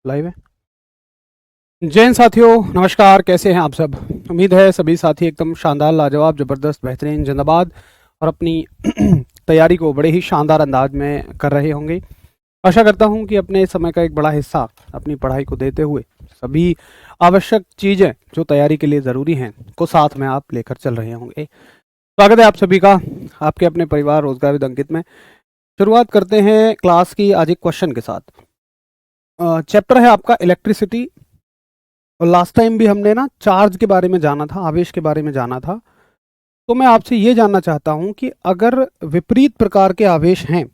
Live है। जय हिंद साथियों, नमस्कार। कैसे हैं आप सब? उम्मीद है सभी साथी एकदम शानदार, लाजवाब, ज़बरदस्त, बेहतरीन, जिंदाबाद और अपनी तैयारी को बड़े ही शानदार अंदाज में कर रहे होंगे। आशा करता हूं कि अपने समय का एक बड़ा हिस्सा अपनी पढ़ाई को देते हुए सभी आवश्यक चीज़ें जो तैयारी के लिए ज़रूरी हैं को साथ में आप लेकर चल रहे होंगे। स्वागत है आप सभी का आपके अपने परिवार रोजगार विद अंकित में। शुरुआत करते हैं क्लास की आज एक क्वेश्चन के साथ। चैप्टर है आपका इलेक्ट्रिसिटी, और लास्ट टाइम भी हमने ना चार्ज के बारे में जाना था, आवेश के बारे में जाना था। तो मैं आपसे ये जानना चाहता हूं कि अगर विपरीत प्रकार के आवेश हैं,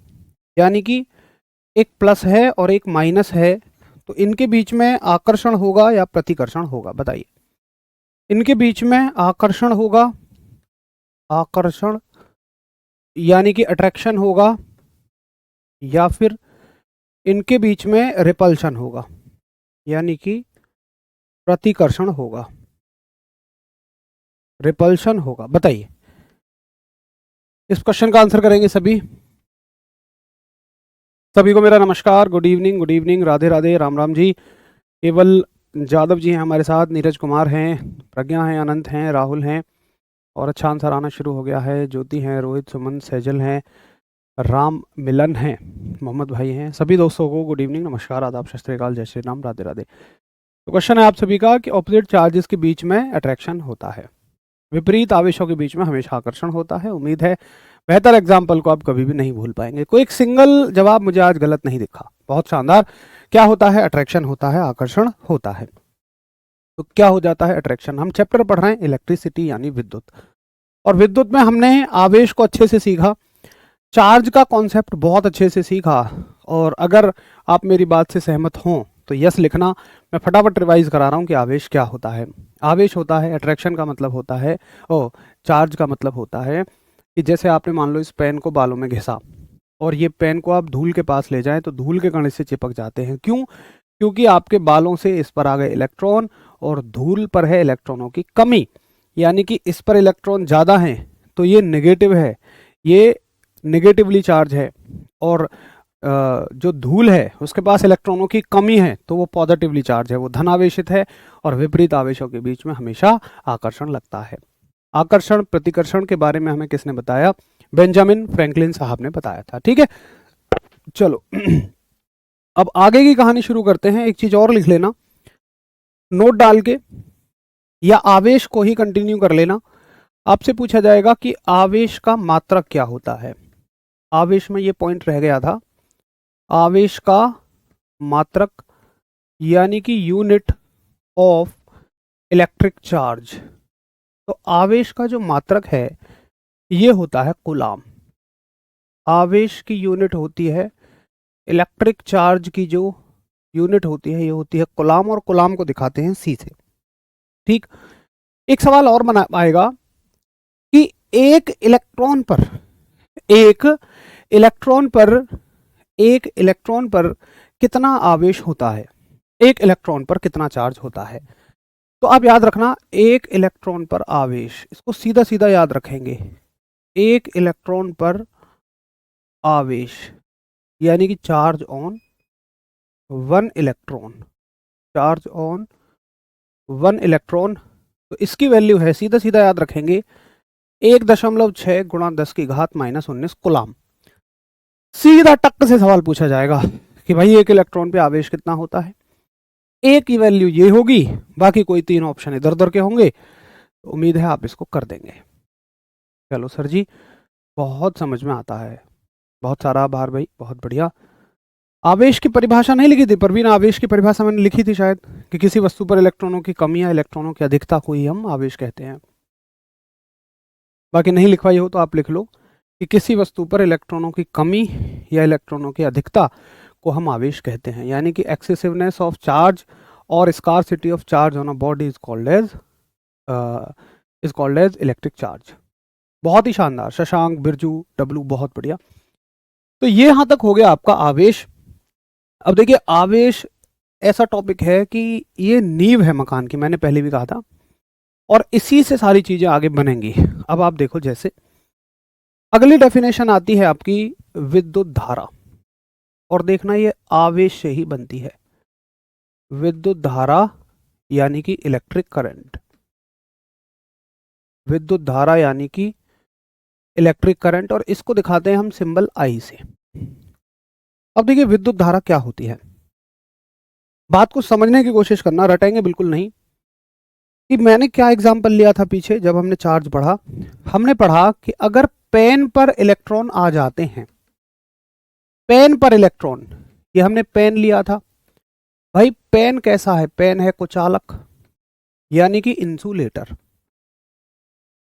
यानी कि एक प्लस है और एक माइनस है, तो इनके बीच में आकर्षण होगा या प्रतिकर्षण होगा? बताइए। इनके बीच में आकर्षण होगा, आकर्षण यानी कि अट्रैक्शन होगा, या फिर इनके बीच में रिपल्शन होगा यानी कि प्रतिकर्षण होगा, रिपल्शन होगा? बताइए। इस क्वेश्चन का आंसर करेंगे सभी। सभी को मेरा नमस्कार, good evening, good evening, Radhe Radhe, Ram Ram ji. Keval Jadav जी हैं हमारे साथ, नीरज कुमार हैं, प्रज्ञा हैं, अनंत हैं, राहुल हैं, और अच्छा आंसर आना शुरू हो गया है। ज्योति हैं, रोहित, सुमन, सैजल हैं, राम मिलन हैं, मोहम्मद भाई हैं। सभी दोस्तों को गुड इवनिंग, नमस्कार, आदाब, सत श्री अकाल, जय श्री राम, राधे राधे। तो क्वेश्चन है आप सभी का कि ऑपोजिट चार्जेस के बीच में अट्रैक्शन होता है, विपरीत आवेशों के बीच में हमेशा आकर्षण होता है। उम्मीद है बेहतर एग्जाम्पल को आप कभी भी नहीं भूल पाएंगे। कोई एक सिंगल जवाब मुझे आज गलत नहीं दिखा, बहुत शानदार। क्या होता है? अट्रैक्शन होता है, आकर्षण होता है। तो क्या हो जाता है अट्रैक्शन? हम चैप्टर पढ़ रहे हैं इलेक्ट्रिसिटी यानी विद्युत, और विद्युत में हमने आवेश को अच्छे से सीखा, चार्ज का कॉन्सेप्ट बहुत अच्छे से सीखा। और अगर आप मेरी बात से सहमत हों तो यस लिखना। मैं फटाफट रिवाइज करा रहा हूँ कि आवेश क्या होता है। आवेश होता है, अट्रैक्शन का मतलब होता है, चार्ज का मतलब होता है कि जैसे आपने मान लो इस पेन को बालों में घिसा, और ये पेन को आप धूल के पास ले जाएं तो धूल के कण इससे चिपक जाते हैं। क्यों? क्योंकि आपके बालों से इस पर आ गए इलेक्ट्रॉन, और धूल पर है इलेक्ट्रॉनों की कमी, यानी कि इस पर इलेक्ट्रॉन ज़्यादा हैं तो ये नेगेटिव है, ये नेगेटिवली चार्ज है। और जो धूल है उसके पास इलेक्ट्रॉनों की कमी है तो वो पॉजिटिवली चार्ज है, वो धनावेशित है। और विपरीत आवेशों के बीच में हमेशा आकर्षण लगता है। आकर्षण प्रतिकर्षण के बारे में हमें किसने बताया? बेंजामिन फ्रैंकलिन साहब ने बताया था। ठीक है, चलो अब आगे की कहानी शुरू करते हैं। एक चीज और लिख लेना नोट डाल के, या आवेश को ही कंटिन्यू कर लेना। आपसे पूछा जाएगा कि आवेश का मात्रक क्या होता है। आवेश में ये पॉइंट रह गया था, आवेश का मात्रक यानी कि यूनिट ऑफ इलेक्ट्रिक चार्ज। तो आवेश का जो मात्रक है ये होता है कूलाम। आवेश की यूनिट होती है, इलेक्ट्रिक चार्ज की जो यूनिट होती है ये होती है कूलाम, और कूलाम को दिखाते हैं सी से। ठीक। एक सवाल और बना आएगा कि एक इलेक्ट्रॉन पर, एक इलेक्ट्रॉन पर, एक इलेक्ट्रॉन पर कितना आवेश होता है, एक इलेक्ट्रॉन पर कितना चार्ज होता है। तो आप याद रखना, एक इलेक्ट्रॉन पर आवेश, इसको सीधा सीधा याद रखेंगे। एक इलेक्ट्रॉन पर आवेश यानी कि charge on one electron, charge on one electron. तो इसकी वैल्यू है, सीधा सीधा याद रखेंगे, 1.6 गुणा 10 की घात -19 कूलाम। सीधा टक से सवाल पूछा जाएगा कि भाई एक इलेक्ट्रॉन पे आवेश कितना होता है। ए की वैल्यू ये होगी, बाकी कोई 3 ऑप्शन इधर उधर के होंगे। तो उम्मीद है आप इसको कर देंगे। चलो सर जी, बहुत समझ में आता है, बहुत सारा आभार भाई, बहुत बढ़िया। आवेश की परिभाषा नहीं लिखी थी परवीन? आवेश की परिभाषा मैंने लिखी थी शायद, कि किसी वस्तु पर इलेक्ट्रॉनों की कमी या इलेक्ट्रॉनों की अधिकता को ही हम आवेश कहते हैं। बाकी नहीं लिखवाई हो तो आप लिख लो कि किसी वस्तु पर इलेक्ट्रॉनों की कमी या इलेक्ट्रॉनों की अधिकता को हम आवेश कहते हैं, यानी कि एक्सेसिवनेस ऑफ चार्ज और scarcity of charge on a body is called as electric charge. बहुत ही शानदार शशांक, बिरजू, डब्लू, बहुत बढ़िया। तो ये यहां तक हो गया आपका आवेश। अब देखिए, आवेश ऐसा टॉपिक है कि ये नींव है मकान की, मैंने पहले भी कहा था, और इसी से सारी चीजें आगे बनेंगी। अब आप देखो, जैसे अगली डेफिनेशन आती है आपकी विद्युत धारा, और देखना ये आवेश से ही बनती है। विद्युत धारा यानी कि इलेक्ट्रिक करंट, विद्युत धारा यानी कि इलेक्ट्रिक करंट, और इसको दिखाते हैं हम सिंबल आई से। अब देखिए विद्युत धारा क्या होती है, बात को समझने की कोशिश करना, रटेंगे बिल्कुल नहीं। कि मैंने क्या एग्जांपल लिया था पीछे जब हमने चार्ज पढ़ा, हमने पढ़ा कि अगर पेन पर इलेक्ट्रॉन आ जाते हैं, पेन पर इलेक्ट्रॉन, ये हमने पेन लिया था भाई, पेन कैसा है, पेन है कुचालक यानी कि इंसुलेटर।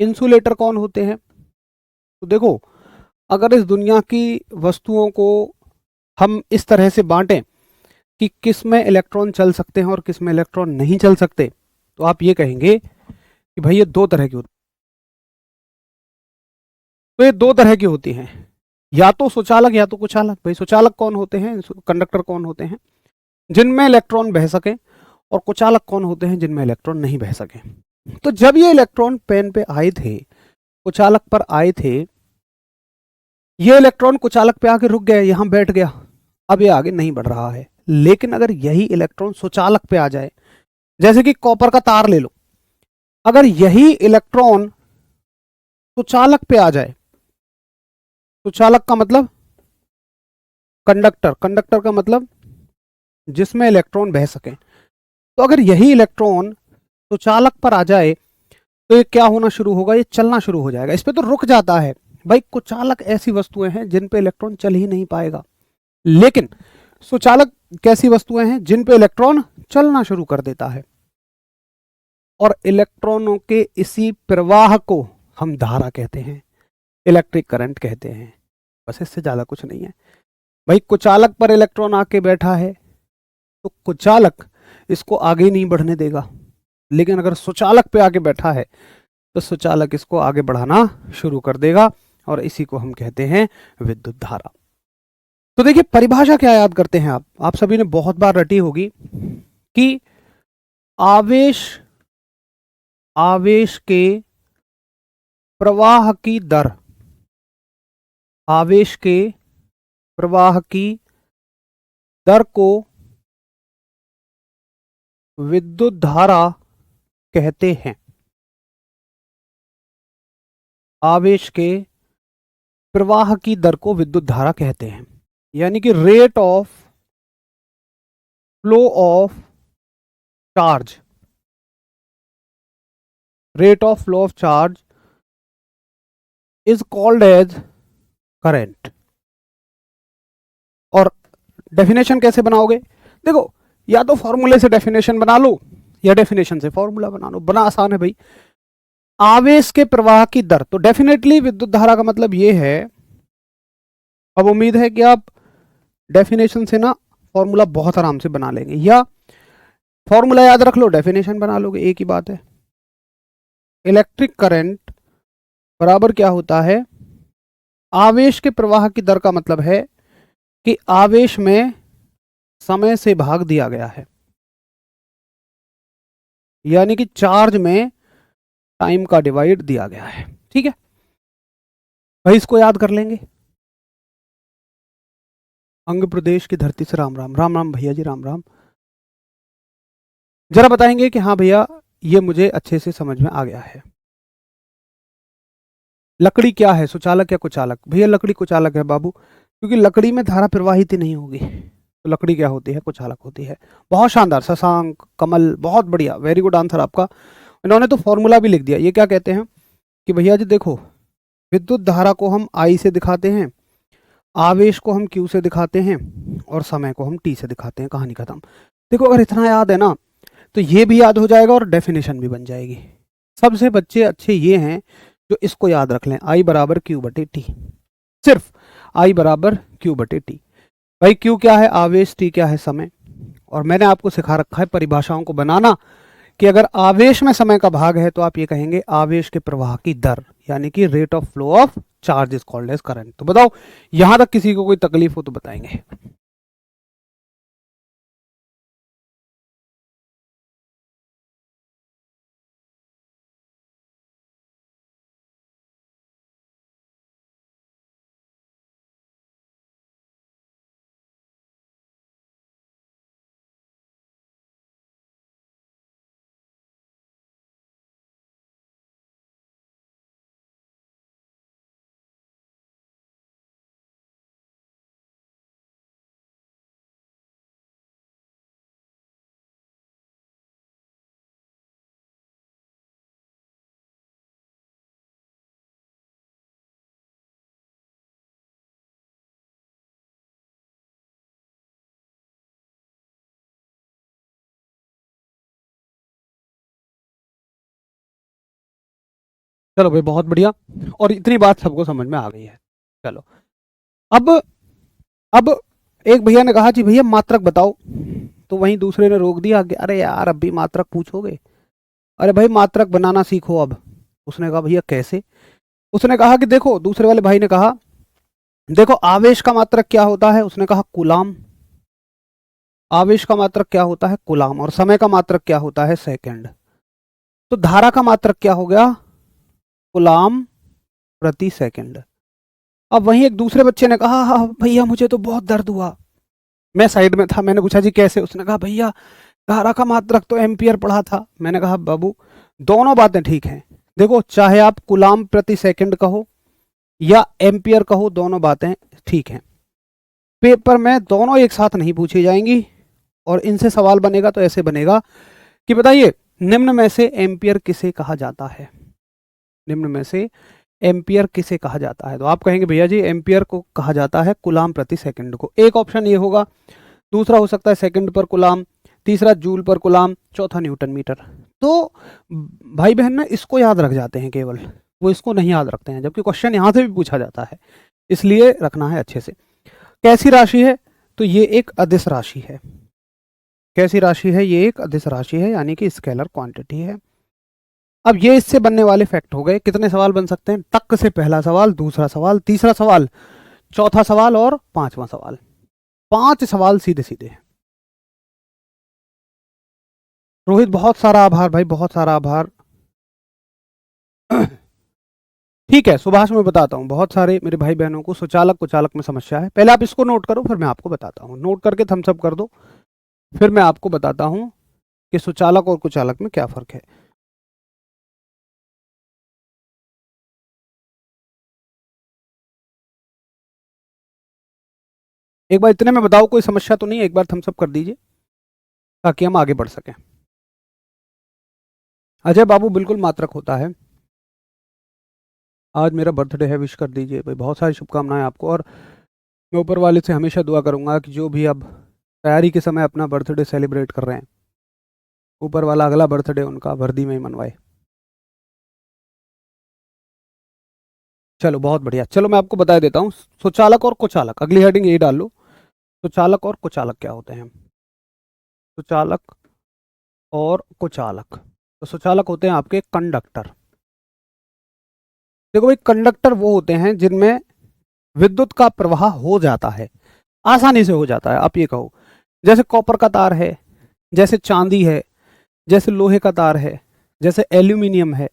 इंसुलेटर कौन होते हैं, तो देखो अगर इस दुनिया की वस्तुओं को हम इस तरह से बांटें कि किस में इलेक्ट्रॉन चल सकते हैं और किस में इलेक्ट्रॉन नहीं चल सकते, तो आप ये कहेंगे कि भाई ये दो तरह की होती, तो ये दो तरह की होती हैं, या तो सुचालक या तो कुचालक। भाई सुचालक कौन होते हैं, कंडक्टर कौन होते हैं, जिनमें इलेक्ट्रॉन बह सके, और कुचालक कौन होते हैं, जिनमें इलेक्ट्रॉन नहीं बह सके। तो जब ये इलेक्ट्रॉन पेन पे आए थे, कुचालक पर आए थे, ये इलेक्ट्रॉन कुचालक पे आके रुक गए, यहां बैठ गया, अब ये आगे नहीं बढ़ रहा है। लेकिन अगर यही इलेक्ट्रॉन सुचालक पे आ जाए, जैसे कि कॉपर का तार ले लो, अगर यही इलेक्ट्रॉन सुचालक पे आ जाए, सुचालक का मतलब कंडक्टर, कंडक्टर का मतलब जिसमें इलेक्ट्रॉन बह सके, तो अगर यही इलेक्ट्रॉन सुचालक पर आ जाए तो ये क्या होना शुरू होगा, ये चलना शुरू हो जाएगा, इस पे तो रुक जाता है। भाई कुचालक ऐसी वस्तुएं हैं जिन पे इलेक्ट्रॉन चल ही नहीं पाएगा, लेकिन सुचालक कैसी वस्तुएं हैं जिन पे इलेक्ट्रॉन चलना शुरू कर देता है, और इलेक्ट्रॉनों के इसी प्रवाह को हम धारा कहते हैं, इलेक्ट्रिक करंट कहते हैं। बस इससे ज्यादा कुछ नहीं है। भाई कुचालक पर इलेक्ट्रॉन आके बैठा है, तो कुचालक इसको आगे नहीं बढ़ने देगा, लेकिन अगर सुचालक पे आके बैठा है तो सुचालक इसको आगे बढ़ाना शुरू कर देगा, और इसी को हम कहते हैं विद्युत धारा। तो देखिए परिभाषा क्या याद करते हैं आप सभी ने बहुत बार रटी होगी कि आवेश, आवेश के प्रवाह की दर, आवेश के प्रवाह की दर को विद्युत धारा कहते हैं। आवेश के प्रवाह की दर को विद्युत धारा कहते हैं, यानी कि rate of flow of charge, rate of flow of charge is called as current. और डेफिनेशन कैसे बनाओगे, देखो या तो फॉर्मूले से डेफिनेशन बना लो या डेफिनेशन से फॉर्मूला बना लो, बना आसान है भाई। आवेश के प्रवाह की दर, तो डेफिनेटली विद्युत धारा का मतलब ये है, अब उम्मीद है कि आप डेफिनेशन से ना फॉर्मूला बहुत आराम से बना लेंगे, या फॉर्मूला याद रख लो डेफिनेशन बना लोगे, एक ही बात है। इलेक्ट्रिक करंट बराबर क्या होता है, आवेश के प्रवाह की दर का मतलब है कि आवेश में समय से भाग दिया गया है, यानी कि चार्ज में टाइम का डिवाइड दिया गया है। ठीक है भाई, इसको याद कर लेंगे। अंग प्रदेश की धरती से राम राम, राम राम भैया जी, राम राम। जरा बताएंगे कि हाँ भैया ये मुझे अच्छे से समझ में आ गया है। लकड़ी क्या है, सुचालक या कुचालक? भैया लकड़ी कुचालक है बाबू, क्योंकि लकड़ी में धारा प्रवाहित ही नहीं होगी, तो लकड़ी क्या होती है, कुचालक होती है। बहुत शानदार, शशांक, कमल, बहुत बढ़िया, वेरी गुड आंसर आपका। इन्होंने तो फॉर्मूला भी लिख दिया। ये क्या कहते हैं कि भैया जी देखो, विद्युत धारा को हम आई से दिखाते हैं, आवेश को हम क्यू से दिखाते हैं, और समय को हम टी से दिखाते हैं, कहानी खत्म। देखो अगर इतना याद है ना, तो ये भी याद हो जाएगा और डेफिनेशन भी बन जाएगी। सबसे बच्चे अच्छे ये हैं जो इसको याद रख लें, आई बराबर क्यू बटे टी, सिर्फ आई बराबर क्यू बटे टी। भाई क्यू क्या है आवेश, टी क्या है समय, और मैंने आपको सिखा रखा है परिभाषाओं को बनाना, कि अगर आवेश में समय का भाग है तो आप ये कहेंगे आवेश के प्रवाह की दर, यानी कि rate of flow of charge is called as current. तो बताओ यहां तक किसी को कोई तकलीफ हो तो बताएंगे। चलो भाई बहुत बढ़िया, और इतनी बात सबको समझ में आ गई है। चलो अब अब एक भैया ने कहा जी भैया मात्रक बताओ, तो वहीं दूसरे ने रोक दिया कि अरे यार अब भी मात्रक पूछोगे, अरे भाई मात्रक बनाना सीखो अब। उसने कहा भैया कैसे? उसने कहा कि देखो, दूसरे वाले भाई ने कहा देखो आवेश का मात्रक क्या होता है, उसने कहा कूलाम। आवेश का मात्रक क्या होता है? कूलाम। और समय का मात्रक क्या होता है? सेकंड। तो धारा का मात्रक क्या हो गया? कूलाम प्रति सेकंड। अब वहीं एक दूसरे बच्चे ने कहा हाँ भैया मुझे तो बहुत दर्द हुआ। मैं साइड में था, मैंने पूछा जी कैसे? उसने कहा भैया धारा का मात्रक तो एम्पियर पढ़ा था। मैंने कहा बाबू दोनों बातें ठीक हैं, देखो चाहे आप कूलाम प्रति सेकंड कहो या एम्पियर कहो, दोनों बातें ठीक हैं। पेपर में दोनों एक साथ नहीं पूछी जाएंगी, और इनसे सवाल बनेगा तो ऐसे बनेगा कि बताइए निम्न में से एम्पियर किसे कहा जाता है? निम्न में से एम्पियर किसे कहा जाता है? तो आप कहेंगे भैया जी एम्पियर को कहा जाता है कूलाम प्रति सेकंड को। एक ऑप्शन ये होगा, दूसरा हो सकता है सेकंड पर कूलाम, तीसरा जूल पर कूलाम, चौथा न्यूटन मीटर। तो भाई बहन ना इसको याद रख जाते हैं केवल, वो इसको नहीं याद रखते हैं, जबकि क्वेश्चन यहाँ से भी पूछा जाता है, इसलिए रखना है अच्छे से। कैसी राशि है? तो ये एक अदिश राशि है। कैसी राशि है? ये एक अदिश राशि है, यानी कि स्केलर क्वांटिटी है। अब ये इससे बनने वाले फैक्ट हो गए। कितने सवाल बन सकते हैं? टक से पहला सवाल, दूसरा सवाल, तीसरा सवाल, चौथा सवाल और पांचवा सवाल। 5 सवाल सीधे सीधे। रोहित बहुत सारा आभार भाई, बहुत सारा आभार। ठीक है सुभाष, मैं बताता हूँ, बहुत सारे मेरे भाई बहनों को सुचालक कुचालक में समस्या है। पहले आप इसको नोट करो, फिर मैं आपको बताता हूँ। नोट करके थम्स अप कर दो, फिर मैं आपको बताता हूँ कि सुचालक और कुचालक में क्या फर्क है। एक बार इतने में बताओ, कोई समस्या तो नहीं है? एक बार थम्स अप कर दीजिए ताकि हम आगे बढ़ सकें। अजय बाबू बिल्कुल मात्रक होता है। आज मेरा बर्थडे है, विश कर दीजिए भाई, बहुत सारी शुभकामनाएं आपको। और मैं ऊपर वाले से हमेशा दुआ करूंगा कि जो भी अब तैयारी के समय अपना बर्थडे सेलिब्रेट कर रहे हैं, ऊपर वाला अगला बर्थडे उनका वर्दी में ही मनवाए। चलो बहुत बढ़िया, चलो मैं आपको बता देता हूँ। सुचालक और कुचालक, अगली हेडिंग यही डाल लो। सुचालक और कुचालक क्या होते हैं? सुचालक और कुचालक, तो सुचालक होते हैं आपके कंडक्टर। देखो भाई कंडक्टर वो होते हैं जिनमें विद्युत का प्रवाह हो जाता है, आसानी से हो जाता है। आप ये कहो जैसे कॉपर का तार है, जैसे चांदी है, जैसे लोहे का तार है, जैसे एल्यूमिनियम है।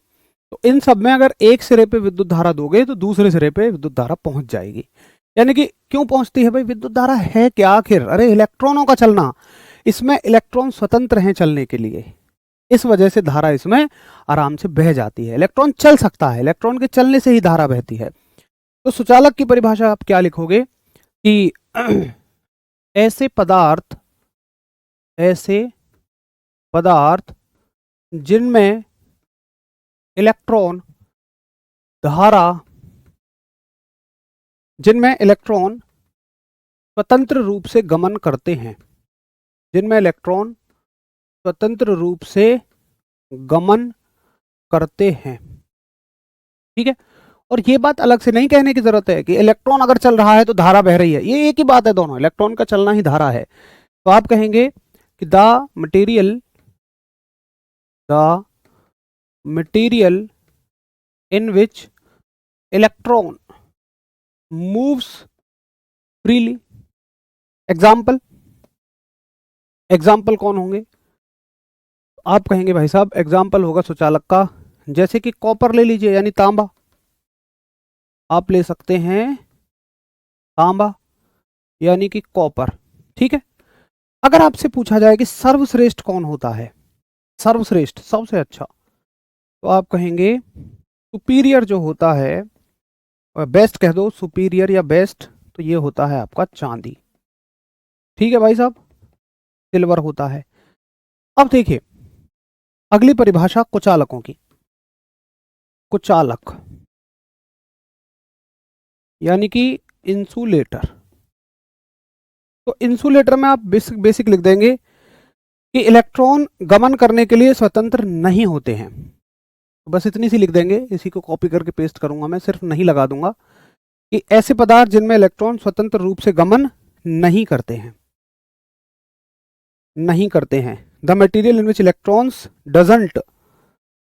तो इन सब में अगर एक सिरे पे विद्युत धारा दोगे तो दूसरे सिरे पे विद्युत धारा पहुंच जाएगी। यानी कि क्यों पहुंचती है भाई? विद्युत धारा है क्या आखिर? अरे इलेक्ट्रॉनों का चलना, इसमें इलेक्ट्रॉन स्वतंत्र हैं चलने के लिए, इस वजह से धारा इसमें आराम से बह जाती है। इलेक्ट्रॉन चल सकता है, इलेक्ट्रॉन के चलने से ही धारा बहती है। तो सुचालक की परिभाषा आप क्या लिखोगे कि ऐसे पदार्थ, ऐसे पदार्थ जिनमें इलेक्ट्रॉन धारा, जिनमें इलेक्ट्रॉन स्वतंत्र रूप से गमन करते हैं, जिनमें इलेक्ट्रॉन स्वतंत्र रूप से गमन करते हैं। ठीक है, और ये बात अलग से नहीं कहने की जरूरत है कि इलेक्ट्रॉन अगर चल रहा है तो धारा बह रही है, ये एक ही बात है, दोनों इलेक्ट्रॉन का चलना ही धारा है। तो आप कहेंगे कि the material in which electron moves freely. Example, example कौन होंगे? आप कहेंगे भाई साहब एग्जाम्पल होगा सुचालक का, जैसे कि कॉपर ले लीजिए यानी तांबा, आप ले सकते हैं तांबा यानी कि कॉपर। ठीक है, अगर आपसे पूछा जाए कि सर्वश्रेष्ठ कौन होता है, सर्वश्रेष्ठ सबसे अच्छा, तो आप कहेंगे सुपीरियर जो होता है, बेस्ट कह दो, सुपीरियर या बेस्ट, तो ये होता है आपका चांदी। ठीक है भाई साहब, सिल्वर होता है। अब देखिए अगली परिभाषा कुचालकों की। कुचालक यानी कि इंसुलेटर। तो इंसुलेटर में आप बेसिक बेसिक लिख देंगे कि इलेक्ट्रॉन गमन करने के लिए स्वतंत्र नहीं होते हैं। बस इतनी सी लिख देंगे, इसी को कॉपी करके पेस्ट करूंगा मैं, सिर्फ नहीं लगा दूंगा कि ऐसे पदार्थ जिनमें इलेक्ट्रॉन स्वतंत्र रूप से गमन नहीं करते हैं, नहीं करते हैं। The material in which electrons doesn't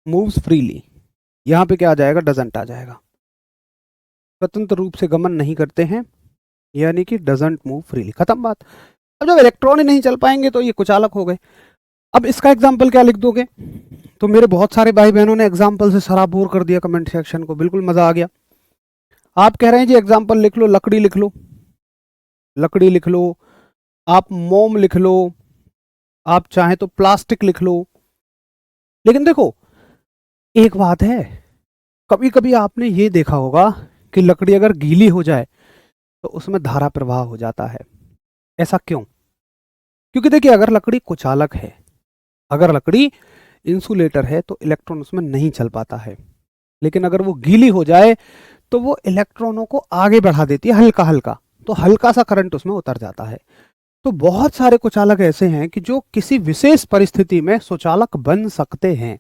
moves freely, यहां पे क्या आ जाएगा, डजंट आ जाएगा। स्वतंत्र रूप से गमन नहीं करते हैं यानी कि डजंट मूव फ्रीली, खत्म बात। अब जब इलेक्ट्रॉन ही नहीं चल पाएंगे तो ये कुचालक हो गए। अब इसका एग्जाम्पल क्या लिख दोगे, तो मेरे बहुत सारे भाई बहनों ने एग्जाम्पल से सराबोर कर दिया कमेंट सेक्शन को, बिल्कुल मजा आ गया। आप कह रहे हैं जी एग्जाम्पल लिख लो, लकड़ी लिख लो, लकड़ी लिख लो, आप मोम लिख लो, आप चाहें तो प्लास्टिक लिख लो। लेकिन देखो एक बात है, कभी कभी आपने ये देखा होगा कि लकड़ी अगर गीली हो जाए तो उसमें धारा प्रवाह हो जाता है। ऐसा क्यों? क्योंकि देखिए अगर लकड़ी कुचालक है, अगर लकड़ी इंसुलेटर है तो इलेक्ट्रॉन उसमें नहीं चल पाता है, लेकिन अगर वो गीली हो जाए तो वो इलेक्ट्रॉनों को आगे बढ़ा देती है हल्का हल्का, तो हल्का सा करंट उसमें उतर जाता है। तो बहुत सारे कुचालक ऐसे हैं कि जो किसी विशेष परिस्थिति में सुचालक बन सकते हैं,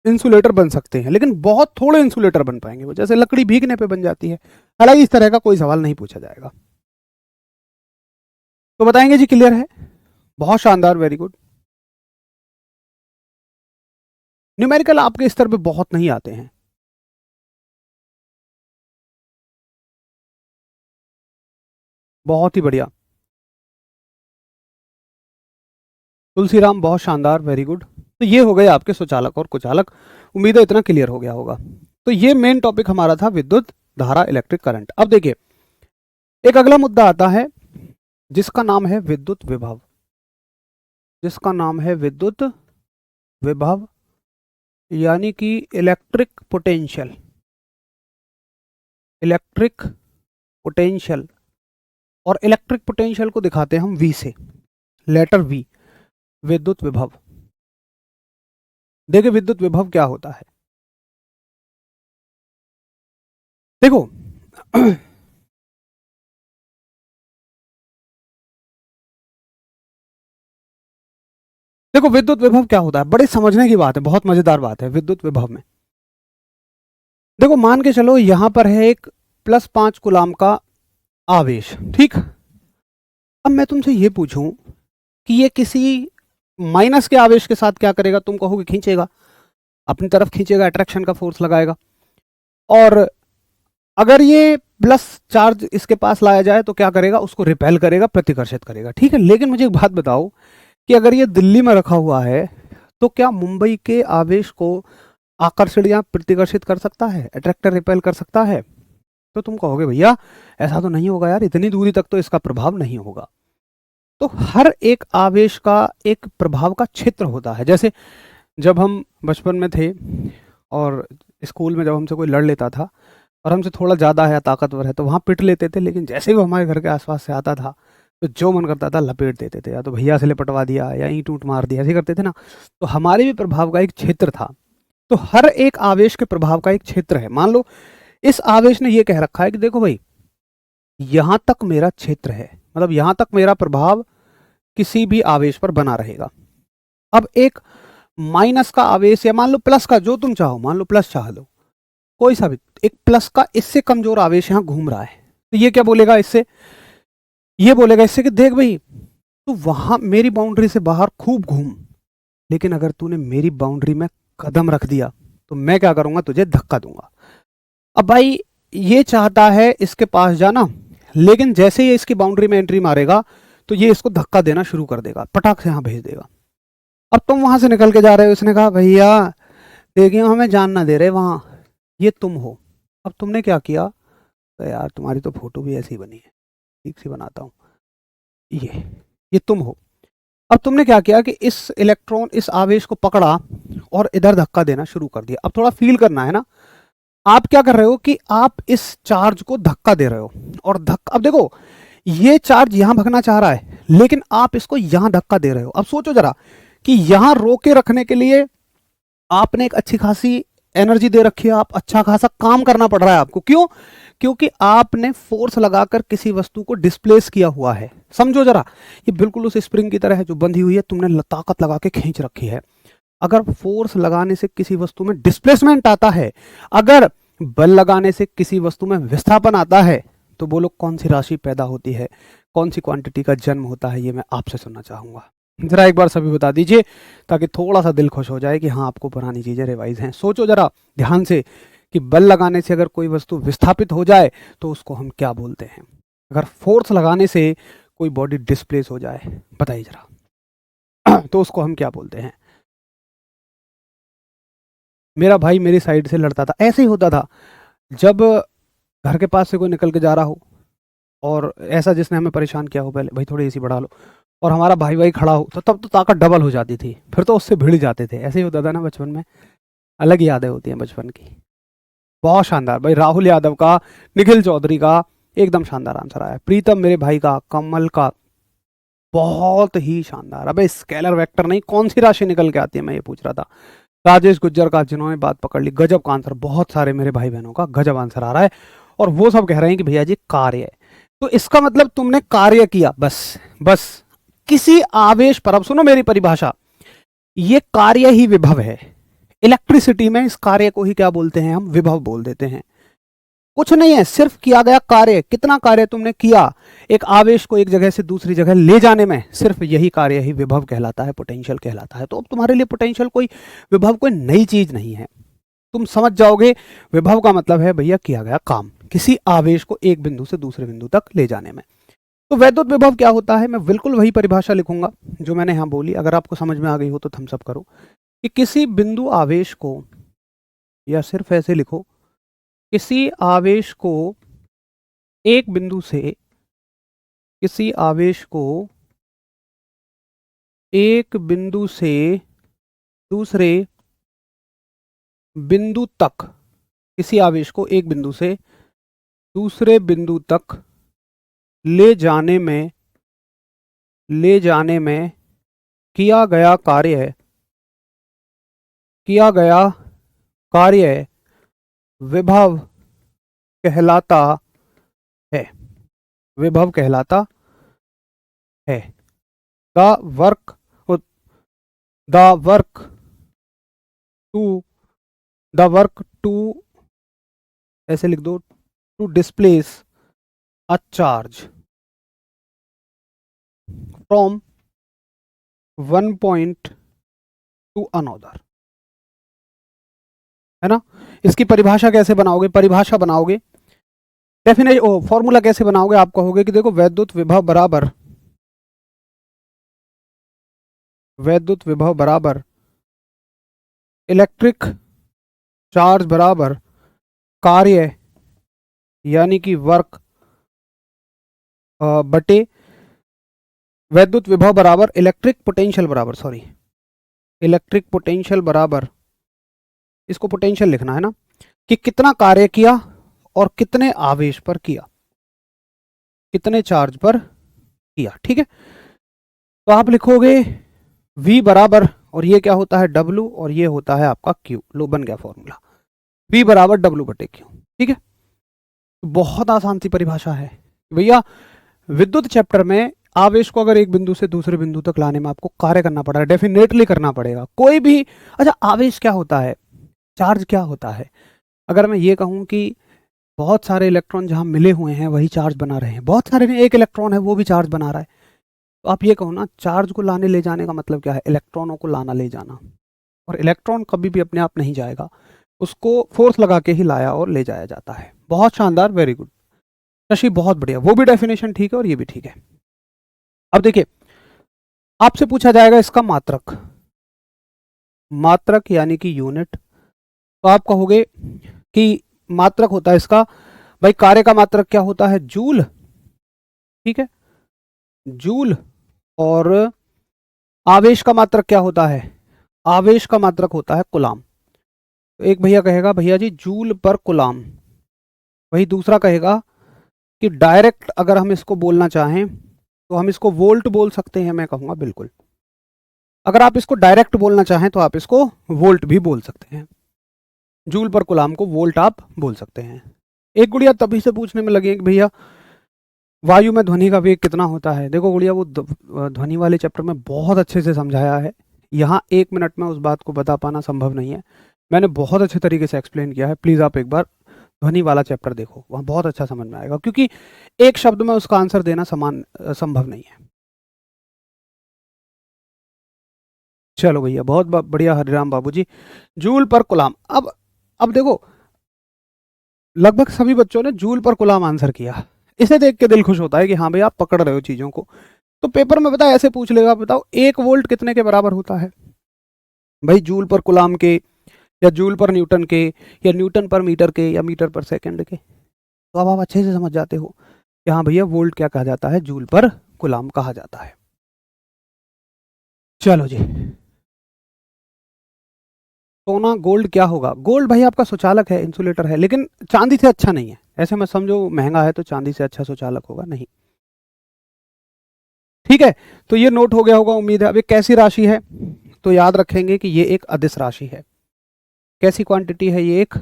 इंसुलेटर बन सकते हैं, लेकिन बहुत थोड़े इंसुलेटर बन पाएंगे वो, जैसे लकड़ी भीगने पे बन जाती है। हालांकि इस तरह का कोई सवाल नहीं पूछा जाएगा, तो बताएंगे जी क्लियर है, बहुत शानदार, वेरी गुड। न्यूमेरिकल आपके स्तर पे बहुत नहीं आते हैं, बहुत ही बढ़िया। तुलसीराम बहुत शानदार, वेरी गुड। तो ये हो गए आपके सुचालक और कुचालक, उम्मीद है इतना क्लियर हो गया होगा। तो ये मेन टॉपिक हमारा था विद्युत धारा, इलेक्ट्रिक करंट। अब देखिए एक अगला मुद्दा आता है जिसका नाम है विद्युत विभव, जिसका नाम है विद्युत विभव यानी कि इलेक्ट्रिक पोटेंशियल, इलेक्ट्रिक पोटेंशियल। और इलेक्ट्रिक पोटेंशियल को दिखाते हैं हम V से, लेटर V, विद्युत विभव। देखिए विद्युत विभव क्या होता है, देखो देखो विद्युत विभव क्या होता है, बड़े समझने की बात है, बहुत मजेदार बात है विद्युत विभव में। देखो मान के चलो यहां पर है एक +5 कूलाम का आवेश, ठीक। अब मैं तुमसे ये पूछूं कि ये किसी माइनस के आवेश के साथ क्या करेगा, तुम कहोगे खींचेगा, अपनी तरफ खींचेगा, अट्रैक्शन का फोर्स लगाएगा। और अगर ये प्लस चार्ज इसके पास लाया जाए तो क्या करेगा, उसको रिपेल करेगा, प्रतिकर्षित करेगा, ठीक है। लेकिन मुझे एक बात बताओ कि अगर ये दिल्ली में रखा हुआ है तो क्या मुंबई के आवेश को आकर्षण या प्रतिकर्षित कर सकता है, अट्रैक्टर रिपेल कर सकता है? तो तुम कहोगे भैया ऐसा तो नहीं होगा यार, इतनी दूरी तक तो इसका प्रभाव नहीं होगा। तो हर एक आवेश का एक प्रभाव का क्षेत्र होता है। जैसे जब हम बचपन में थे और स्कूल में जब हमसे कोई लड़ लेता था और हमसे थोड़ा ज़्यादा है, ताकतवर है, तो वहाँ पिट लेते थे, लेकिन जैसे ही वो हमारे घर के आसपास से आता था तो जो मन करता था लपेट देते थे, या तो भैया से लिपटवा दिया या ईंट ऊंट मार दिया, ऐसे करते थे ना। तो हमारे भी प्रभाव का एक क्षेत्र था। तो हर एक आवेश के प्रभाव का एक क्षेत्र है। मान लो इस आवेश ने ये कह रखा है कि देखो भाई यहां तक मेरा क्षेत्र है, मतलब यहां तक मेरा प्रभाव किसी भी आवेश पर बना रहेगा। अब एक माइनस का आवेश या मान लो प्लस का, जो तुम चाहो, मान लो प्लस चाह लो, कोई सा भी, एक प्लस का इससे कमजोर आवेश यहां घूम रहा है, तो ये क्या बोलेगा इससे, ये बोलेगा इससे कि देख भाई तू वहां मेरी बाउंड्री से बाहर खूब घूम, लेकिन अगर तूने मेरी बाउंड्री में कदम रख दिया तो मैं क्या करूंगा, तुझे धक्का दूंगा। अब भाई ये चाहता है इसके पास जाना, लेकिन जैसे ये इसकी बाउंड्री में एंट्री मारेगा तो ये इसको धक्का देना शुरू कर देगा, पटाख से यहां भेज देगा। अब तुम वहां से निकल के जा रहे हो, इसने कहा भैया देखिए हमें जान ना दे रहे वहां, ये तुम हो। अब तुमने क्या किया, तो यार तुम्हारी तो फोटो भी ऐसी बनी है, ठीक सी बनाता हूं, ये तुम हो। अब तुमने क्या किया कि इस इलेक्ट्रॉन, इस आवेश को पकड़ा और इधर धक्का देना शुरू कर दिया। अब थोड़ा फील करना है ना, आप क्या कर रहे हो कि आप इस चार्ज को धक्का दे रहे हो, और धक्का, अब देखो ये चार्ज यहां भगना चाह रहा है लेकिन आप इसको यहां धक्का दे रहे हो। अब सोचो जरा कि यहां रोके रखने के लिए आपने एक अच्छी खासी एनर्जी दे रखी है, आप अच्छा खासा काम करना पड़ रहा है आपको, क्यों? क्योंकि आपने फोर्स लगाकर किसी वस्तु को डिस्प्लेस किया हुआ है। समझो जरा, ये बिल्कुल उस स्प्रिंग की तरह है जो बंधी हुई है, तुमने ताकत लगा के खींच रखी है। अगर फोर्स लगाने से किसी वस्तु में डिस्प्लेसमेंट आता है, अगर बल लगाने से किसी वस्तु में विस्थापन आता है, तो बोलो कौन सी राशि पैदा होती है, कौन सी क्वांटिटी का जन्म होता है, ये मैं आपसे सुनना चाहूंगा। जरा एक बार सभी बता दीजिए ताकि थोड़ा सा दिल खुश हो जाए कि हाँ आपको पुरानी चीजें रिवाइज हैं। सोचो जरा ध्यान से कि बल लगाने से अगर कोई वस्तु विस्थापित हो जाए तो उसको हम क्या बोलते हैं, अगर फोर्स लगाने से कोई बॉडी डिस्प्लेस हो जाए, बताइए जरा तो उसको हम क्या बोलते हैं। मेरा भाई मेरी साइड से लड़ता था, ऐसे ही होता था जब घर के पास से कोई निकल के जा रहा हो और ऐसा जिसने हमें परेशान किया हो, पहले भाई थोड़ी एसी बढ़ा लो, और हमारा भाई भाई खड़ा हो तो तब तो ताकत डबल हो जाती थी, फिर तो उससे भिड़ जाते थे। ऐसे ही होता था ना बचपन में, अलग ही यादें होती हैं बचपन की। बहुत शानदार भाई, राहुल यादव का, निखिल चौधरी का एकदम शानदार आंसर आया, प्रीतम मेरे भाई का, कमल का बहुत ही शानदार। अबे स्केलर वेक्टर नहीं, कौन सी राशि निकल के आती है मैं ये पूछ रहा था। राजेश गुज्जर का, जिन्होंने बात पकड़ ली, गजब का आंसर, बहुत सारे मेरे भाई बहनों का गजब आंसर आ रहा है, और वो सब कह रहे हैं कि भैया जी कार्य है। तो इसका मतलब तुमने कार्य किया, बस बस किसी आवेश पर। अब सुनो मेरी परिभाषा, ये कार्य ही विभव है। इलेक्ट्रिसिटी में इस कार्य को ही क्या बोलते हैं हम, विभव बोल देते हैं। कुछ नहीं है, सिर्फ किया गया कार्य। कितना कार्य तुमने किया एक आवेश को एक जगह से दूसरी जगह ले जाने में, सिर्फ यही कार्य ही विभव कहलाता है, पोटेंशियल कहलाता है। तो अब तुम्हारे लिए पोटेंशियल कोई, विभव कोई नई चीज नहीं है, तुम समझ जाओगे। विभव का मतलब है भैया किया गया काम, किसी आवेश को एक बिंदु से दूसरे बिंदु तक ले जाने में। तो वैद्युत विभव क्या होता है, मैं बिल्कुल वही परिभाषा लिखूंगा जो मैंने यहां बोली। अगर आपको समझ में आ गई हो तो थम्स अप करो, कि किसी बिंदु आवेश को, या सिर्फ ऐसे लिखो, किसी आवेश को एक बिंदु से, किसी आवेश को एक बिंदु से दूसरे बिंदु तक, किसी आवेश को एक बिंदु से दूसरे बिंदु तक ले जाने में किया गया कार्य विभव कहलाता है, विभव कहलाता है। द वर्क टू, ऐसे लिख दो, to displace a charge from one point to another, है ना। इसकी परिभाषा कैसे बनाओगे, परिभाषा बनाओगे, डेफिनेशन फॉर्मूला कैसे बनाओगे, आप कहोगे कि देखो वैद्युत विभव बराबर इलेक्ट्रिक चार्ज बराबर कार्य यानी कि वर्क बटे वैद्युत विभव बराबर इलेक्ट्रिक पोटेंशियल बराबर, सॉरी इलेक्ट्रिक पोटेंशियल बराबर, इसको पोटेंशियल लिखना है ना, कि कितना कार्य किया और कितने आवेश पर किया, कितने चार्ज पर किया। ठीक है, तो आप लिखोगे V बराबर, और ये क्या होता है W, और ये होता है आपका Q। लो बन गया फॉर्मूला, V बराबर W बटे Q। ठीक है, तो बहुत आसान सी परिभाषा है भैया। विद्युत चैप्टर में आवेश को अगर एक बिंदु से दूसरे बिंदु तक लाने में आपको कार्य करना पड़ा है, डेफिनेटली करना पड़ेगा कोई भी। अच्छा, आवेश क्या होता है, चार्ज क्या होता है। अगर मैं ये कहूं कि बहुत सारे इलेक्ट्रॉन जहां मिले हुए हैं वही चार्ज बना रहे हैं, बहुत सारे नहीं, एक इलेक्ट्रॉन है वो भी चार्ज बना रहा है, तो आप ये कहो ना, चार्ज को लाने ले जाने का मतलब क्या है, इलेक्ट्रॉनों को लाना ले जाना। और इलेक्ट्रॉन कभी भी अपने आप नहीं जाएगा, उसको फोर्स लगा के ही लाया और ले जाया जाता है। बहुत शानदार, वेरी गुड शशि, बहुत बढ़िया, वो भी डेफिनेशन ठीक है और ये भी ठीक है। अब देखिए, आपसे पूछा जाएगा इसका मात्रक, मात्रक यानी कि यूनिट, तो आप कहोगे कि मात्रक होता है इसका, भाई कार्य का मात्रक क्या होता है, जूल। ठीक है, जूल। और आवेश का मात्रक क्या होता है, आवेश का मात्रक होता है कुलाम। तो एक भैया कहेगा भैया जी जूल पर कुलाम, वही दूसरा कहेगा कि डायरेक्ट अगर हम इसको बोलना चाहें तो हम इसको वोल्ट बोल सकते हैं, मैं कहूंगा बिल्कुल। अगर आप इसको डायरेक्ट बोलना चाहें तो आप इसको वोल्ट भी बोल सकते हैं, जूल पर कुलाम को वोल्ट आप बोल सकते हैं। एक गुड़िया तभी से पूछने में लगी कि भैया वायु में ध्वनि का वेग कितना होता है। देखो गुड़िया, वो ध्वनि वाले चैप्टर में बहुत अच्छे से समझाया है, यहाँ 1 मिनट में उस बात को बता पाना संभव नहीं है। मैंने बहुत अच्छे तरीके से एक्सप्लेन किया है, प्लीज़ आप एक बार ध्वनि वाला चैप्टर देखो, वहाँ बहुत अच्छा समझ में आएगा, क्योंकि एक शब्द में उसका आंसर देना संभव नहीं है। चलो भैया, बहुत बढ़िया हरिराम बाबू जी। जूल पर गुलाम। अब देखो, लगभग सभी बच्चों ने जूल पर गुलाम आंसर किया। इसे देख के दिल खुश होता है कि हाँ भाई आप पकड़ रहे हो चीज़ों को। तो पेपर में बताओ, ऐसे पूछ लेगा, बताओ 1 वोल्ट कितने के बराबर होता है भाई? जूल पर गुलाम के, या जूल पर न्यूटन के, या न्यूटन पर मीटर के, या मीटर पर सेकंड के। तो अब आप अच्छे से समझ जाते हो कि हाँ भैया वोल्ट क्या कहा जाता है, जूल पर गुलाम कहा जाता है। चलो जी, सोना गोल्ड क्या होगा? गोल्ड भाई आपका सुचालक है, इंसुलेटर है, लेकिन चांदी से अच्छा नहीं है। ऐसे मत समझो महंगा है तो चांदी से अच्छा सुचालक होगा, नहीं। ठीक है, तो ये नोट हो गया होगा उम्मीद है। अब ये कैसी राशि है? तो याद रखेंगे कि ये एक अदिश राशि है। कैसी क्वांटिटी है? ये एक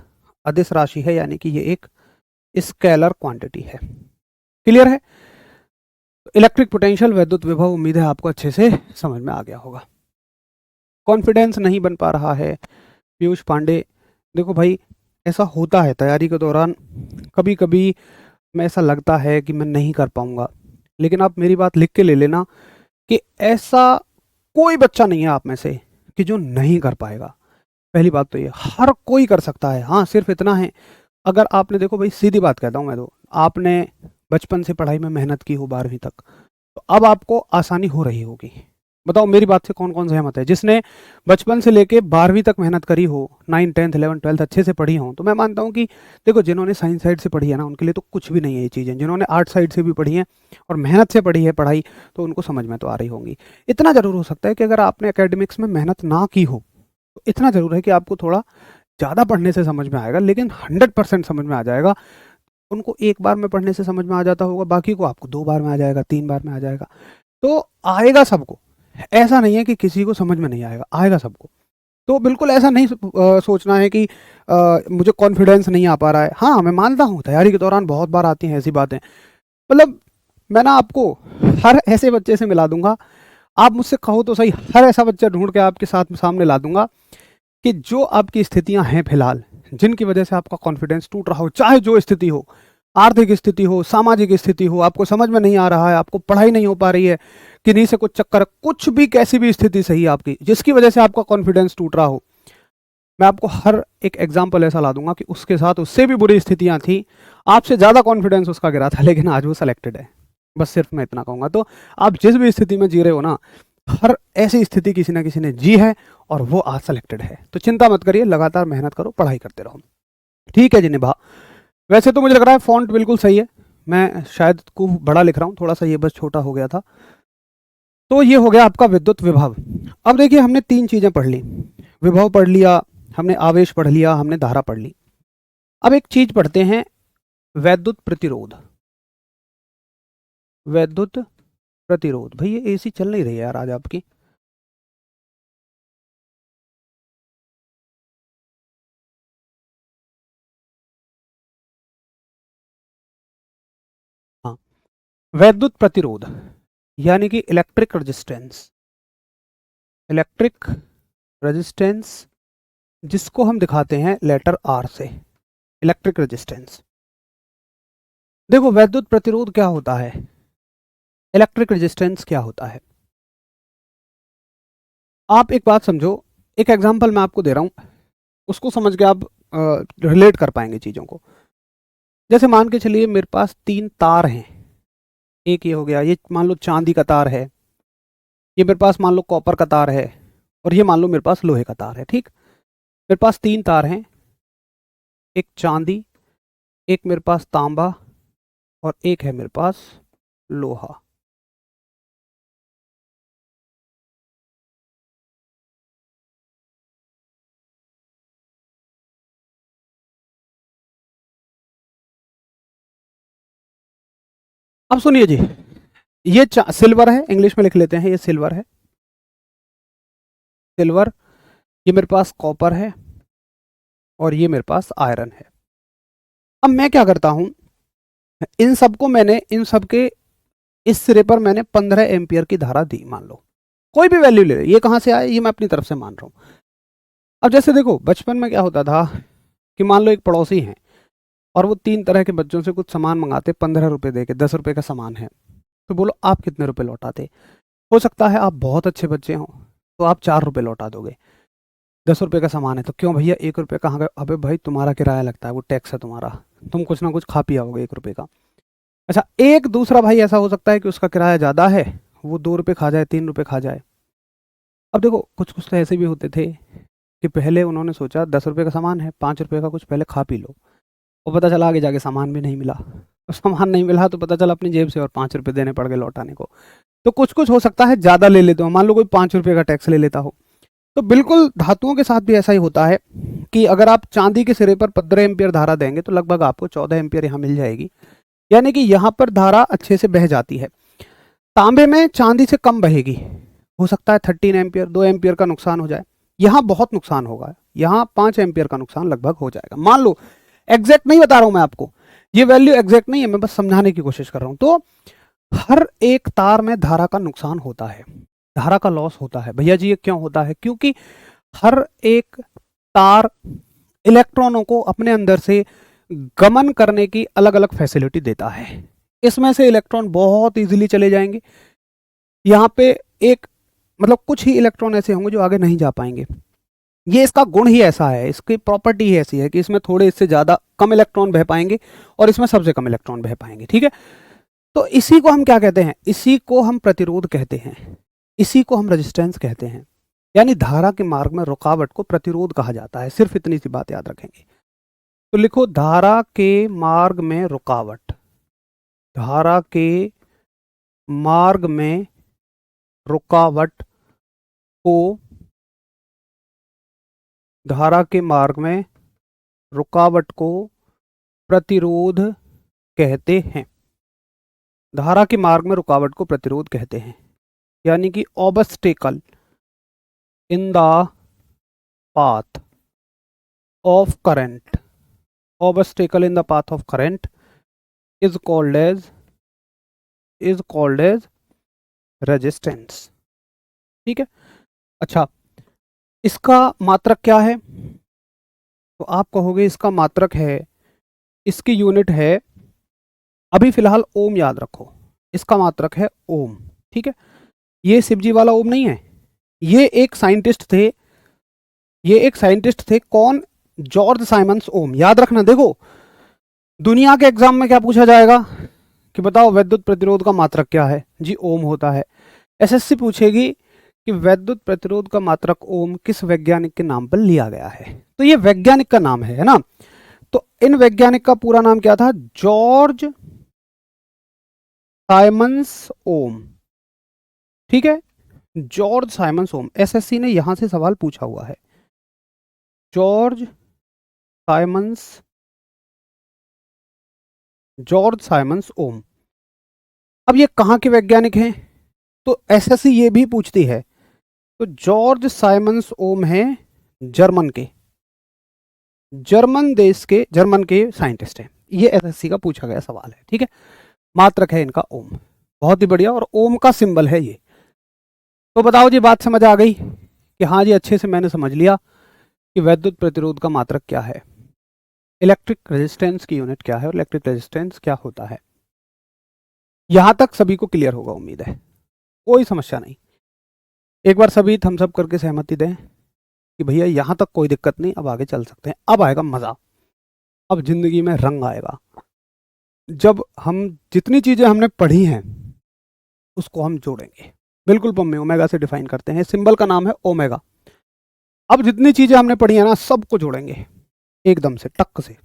अदिश राशि है, यानी कि ये एक स्केलर क्वांटिटी है। क्लियर है? इलेक्ट्रिक पोटेंशियल, वैद्युत विभव, उम्मीद है आपको अच्छे से समझ में आ गया होगा। कॉन्फिडेंस नहीं बन पा रहा है पीयूष पांडे। देखो भाई, ऐसा होता है तैयारी के दौरान, कभी कभी मैं ऐसा लगता है कि मैं नहीं कर पाऊंगा, लेकिन आप मेरी बात लिख के ले लेना कि ऐसा कोई बच्चा नहीं है आप में से कि जो नहीं कर पाएगा। पहली बात तो ये, हर कोई कर सकता है। हाँ, सिर्फ इतना है, अगर आपने, देखो भाई सीधी बात कहता हूँ मैं, तो आपने बचपन से पढ़ाई में मेहनत की हो 12वीं तक, तो अब आपको आसानी हो रही होगी। बताओ मेरी बात से कौन कौन सहमत है? जिसने बचपन से लेके 12वीं तक मेहनत करी हो, 9, 10, 11, 12 अच्छे से पढ़ी हो, तो मैं मानता हूँ कि देखो, जिन्होंने साइंस साइड से पढ़ी है ना, उनके लिए तो कुछ भी नहीं है ये चीज़ें। जिन्होंने आर्ट साइड से भी पढ़ी है और मेहनत से पढ़ी है पढ़ाई, तो उनको समझ में तो आ रही होंगी। इतना ज़रूर हो सकता है कि अगर आपने एकेडमिक्स में मेहनत ना की हो, तो इतना ज़रूर है कि आपको थोड़ा ज़्यादा पढ़ने से समझ में आएगा, लेकिन 100% समझ में आ जाएगा। उनको एक बार में पढ़ने से समझ में आ जाता होगा, बाकी को आपको 2 बार में आ जाएगा, 3 बार में आ जाएगा। तो आएगा सबको, ऐसा नहीं है कि किसी को समझ में नहीं आएगा, आएगा सबको। तो बिल्कुल ऐसा नहीं सोचना है कि मुझे कॉन्फिडेंस नहीं आ पा रहा है। हाँ, मैं मानता हूँ तैयारी के दौरान बहुत बार आती हैं ऐसी बातें। मतलब मैं ना आपको हर ऐसे बच्चे से मिला दूंगा, आप मुझसे कहो तो सही, हर ऐसा बच्चा ढूंढ के आपके साथ सामने ला दूंगा कि जो आपकी स्थितियां हैं फिलहाल, जिनकी वजह से आपका कॉन्फिडेंस टूट रहा हो, चाहे जो स्थिति हो, आर्थिक स्थिति हो, सामाजिक स्थिति हो, आपको समझ में नहीं आ रहा है, आपको पढ़ाई नहीं हो पा रही है, किन्हीं से कुछ चक्कर, कुछ भी, कैसी भी स्थिति सही है आपकी, जिसकी वजह से आपका कॉन्फिडेंस टूट रहा हो, मैं आपको हर एक एग्जाम्पल ऐसा ला दूंगा कि उसके साथ उससे भी बुरी स्थितियां थी, आपसे ज़्यादा कॉन्फिडेंस उसका गिरा था, लेकिन आज वो सेलेक्टेड है। बस सिर्फ मैं इतना कहूँगा। तो आप जिस भी स्थिति में जी रहे हो ना, हर ऐसी स्थिति किसी ना किसी ने जी है और वो आज सेलेक्टेड है। तो चिंता मत करिए, लगातार मेहनत करो, पढ़ाई करते रहो। ठीक है जी निभा। वैसे तो मुझे लग रहा है फॉन्ट बिल्कुल सही है, मैं शायद को बड़ा लिख रहा हूँ थोड़ा सा, ये बस छोटा हो गया था। तो ये हो गया आपका विद्युत विभव। अब देखिए, हमने 3 चीज़ें पढ़ ली, विभव पढ़ लिया, हमने आवेश पढ़ लिया, हमने धारा पढ़ ली। अब एक चीज पढ़ते हैं, वैद्युत प्रतिरोध। वैद्युत प्रतिरोध। भाई ये एसी चल नहीं रही है यार आज आपकी। हाँ, वैद्युत प्रतिरोध यानी कि इलेक्ट्रिक रेजिस्टेंस। इलेक्ट्रिक रेजिस्टेंस, जिसको हम दिखाते हैं लेटर आर से, इलेक्ट्रिक रेजिस्टेंस। देखो, वैद्युत प्रतिरोध क्या होता है, इलेक्ट्रिक रेजिस्टेंस क्या होता है, आप एक बात समझो। एक एग्जांपल मैं आपको दे रहा हूं, उसको समझ के आप रिलेट कर पाएंगे चीज़ों को। जैसे मान के चलिए मेरे पास 3 तार हैं, एक ये हो गया, ये मान लो चांदी का तार है, ये मेरे पास मान लो कॉपर का तार है, और ये मान लो मेरे पास लोहे का तार है। ठीक, मेरे पास 3 तार हैं, एक चांदी, एक मेरे पास तांबा, और एक है मेरे पास लोहा। अब सुनिए जी, ये सिल्वर है, इंग्लिश में लिख लेते हैं, ये सिल्वर है, सिल्वर। ये मेरे पास कॉपर है, और ये मेरे पास आयरन है। अब मैं क्या करता हूं, इन सबको मैंने, इन सब के इस सिरे पर मैंने 15 एम्पियर की धारा दी, मान लो कोई भी वैल्यू ले लो, ये कहाँ से आए, ये मैं अपनी तरफ से मान रहा हूँ। अब जैसे देखो बचपन में क्या होता था कि मान लो एक पड़ोसी हैं और वो 3 तरह के बच्चों से कुछ सामान मंगाते, 15 रुपए दे के, 10 रुपए का सामान है, तो बोलो आप कितने रुपए लौटाते। हो सकता है आप बहुत अच्छे बच्चे हों तो आप 4 रुपए लौटा दोगे। 10 रुपए का सामान है तो क्यों भैया 1 रुपये कहाँ गए, अबे भाई तुम्हारा किराया लगता है, वो टैक्स है तुम्हारा, तुम कुछ ना कुछ खा पी आओगे 1 रुपये का। अच्छा, एक दूसरा भाई ऐसा हो सकता है कि उसका किराया ज़्यादा है, वो 2 रुपये खा जाए, 3 रुपये खा जाए। अब देखो कुछ कुछ तो ऐसे भी होते थे कि पहले उन्होंने सोचा 10 रुपये का सामान है, 5 रुपये का कुछ पहले खा पी लो, और पता चला आगे जाके सामान भी नहीं मिला, और सामान नहीं मिला तो पता चला अपनी जेब से और 5 रुपये देने पड़ गए लौटाने को। तो कुछ कुछ हो सकता है ज़्यादा ले लेते हो, मान लो कोई 5 रुपये का टैक्स ले लेता हो। तो बिल्कुल धातुओं के साथ भी ऐसा ही होता है कि अगर आप चांदी के सिरे पर 15 एम्पियर धारा देंगे तो लगभग आपको 14 एम्पियर यहाँ मिल जाएगी, यानी कि यहाँ पर धारा अच्छे से बह जाती है। तांबे में चांदी से कम बहेगी, हो सकता है 13 एम्पियर, 2 एम्पियर का नुकसान हो जाए, यहाँ बहुत नुकसान होगा, यहाँ 5 एम्पियर का नुकसान लगभग हो जाएगा। मान लो, एग्जैक्ट नहीं बता रहा हूँ मैं आपको, ये वैल्यू एग्जैक्ट नहीं है, मैं बस समझाने की कोशिश कर रहा हूँ। तो हर एक तार में धारा का नुकसान होता है, धारा का लॉस होता है। भैया जी ये क्यों होता है, क्योंकि हर एक तार इलेक्ट्रॉनों को अपने अंदर से गमन करने की अलग अलग फैसिलिटी देता है। इसमें से इलेक्ट्रॉन बहुत इजीली चले जाएंगे, यहाँ पे एक मतलब कुछ ही इलेक्ट्रॉन ऐसे होंगे जो आगे नहीं जा पाएंगे। ये इसका गुण ही ऐसा है, इसकी प्रॉपर्टी ही ऐसी है कि इसमें थोड़े इससे ज़्यादा कम इलेक्ट्रॉन बह पाएंगे और इसमें सबसे कम इलेक्ट्रॉन बह पाएंगे। ठीक है, तो इसी को हम क्या कहते हैं, इसी को हम प्रतिरोध कहते हैं, इसी को हम रेजिस्टेंस कहते हैं। यानी धारा के मार्ग में रुकावट को प्रतिरोध कहा जाता है। सिर्फ इतनी सी बात याद रखेंगे। तो लिखो धारा के मार्ग में रुकावट, धारा के मार्ग में रुकावट को, धारा के मार्ग में रुकावट को प्रतिरोध कहते हैं। धारा के मार्ग में रुकावट को प्रतिरोध कहते हैं, यानी कि obstacle in the path of current, obstacle in the path of current is called as resistance. ठीक है, अच्छा इसका मात्रक क्या है, तो आप कहोगे इसका मात्रक है, इसकी यूनिट है, अभी फिलहाल ओम याद रखो, इसका मात्रक है ओम। ठीक है, ये शिवजी वाला ओम नहीं है, ये एक साइंटिस्ट थे, ये एक साइंटिस्ट थे, कौन, जॉर्ज साइमंस ओम। याद रखना, देखो दुनिया के एग्जाम में क्या पूछा जाएगा कि बताओ वैद्युत प्रतिरोध का मात्रक क्या है, जी ओम होता है। एसएससी पूछेगी कि वैद्युत प्रतिरोध का मात्रक ओम किस वैज्ञानिक के नाम पर लिया गया है, तो ये वैज्ञानिक का नाम है ना। तो इन वैज्ञानिक का पूरा नाम क्या था, जॉर्ज साइमंस ओम। ठीक है, जॉर्ज साइमंस ओम, एसएससी ने यहां से सवाल पूछा हुआ है, जॉर्ज साइमंस ओम। अब ये कहाँ के वैज्ञानिक हैं, तो एसएससी ये भी पूछती है, तो जॉर्ज साइमंस ओम है जर्मन के, जर्मन देश के, जर्मन के साइंटिस्ट हैं। ये एसएससी का पूछा गया सवाल है। ठीक है, मात्रक है इनका ओम, बहुत ही बढ़िया, और ओम का सिंबल है ये। तो बताओ जी, बात समझ आ गई कि हाँ जी अच्छे से मैंने समझ लिया कि वैद्युत प्रतिरोध का मात्रक क्या है, इलेक्ट्रिक रेजिस्टेंस की यूनिट क्या है और इलेक्ट्रिक रेजिस्टेंस क्या होता है। यहां तक सभी को क्लियर होगा उम्मीद है, कोई समस्या नहीं। एक बार सभी थम्स अप करके सहमति दें कि भैया यहां तक कोई दिक्कत नहीं, अब आगे चल सकते हैं, अब आएगा मजा, अब जिंदगी में रंग आएगा, जब हम जितनी चीजें हमने पढ़ी हैं उसको हम जोड़ेंगे। बिल्कुल पम्मे ओमेगा से डिफाइन करते हैं, सिंबल का नाम है ओमेगा। अब जितनी चीजें हमने पढ़ी है ना सबको जोड़ेंगे एकदम से, टक से।